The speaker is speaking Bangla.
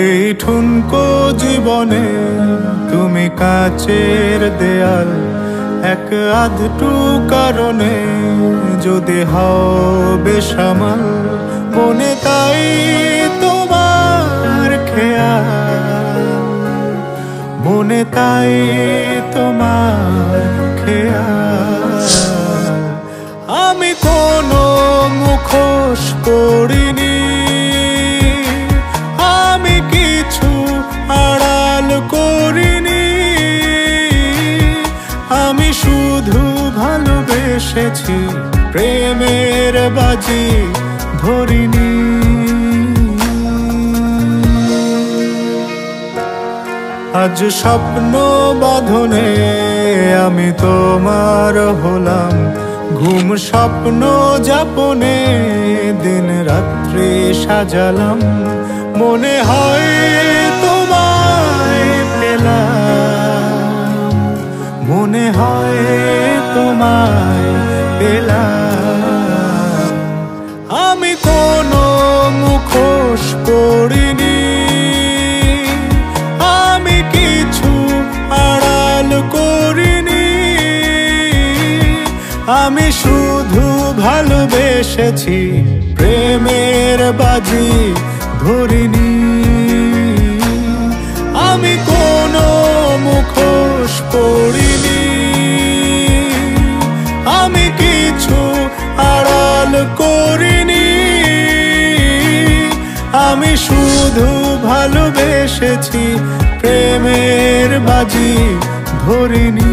এই ঠুনকো জীবনে তুমি কাচের দেয়াল, এক আধটু কারণে যদি হও বেসামাল, মনে তাই তোমার খেয়াল, মনে তাই তোমার খেয়াল। আমি কোনো মুখোশ পড়িনি, আমি কিছু আড়াল করিনি, আমি শুধু ভালোবেসেছি, প্রেমের বাজি ধরিনি। আজ স্বপ্ন বাঁধনে আমি তোমার হলাম, ঘুম স্বপ্ন যাপনে দিন রাত্রি সাজালাম, মনে হয় তোমায় পেলাম, মনে হয় তোমায় পেলাম। আমি কোনো মুখোশ পড়িনি, আমি কিছু আড়াল করিনি, আমি শুধু ভালোবেসেছি, প্রেমের বাজি ধরিনি। আমি কোনো মুখোশ পড়িনি, আমি কিছু আড়াল করিনি, আমি শুধু ভালোবেসেছি, প্রেমের বাজি ধরিনি।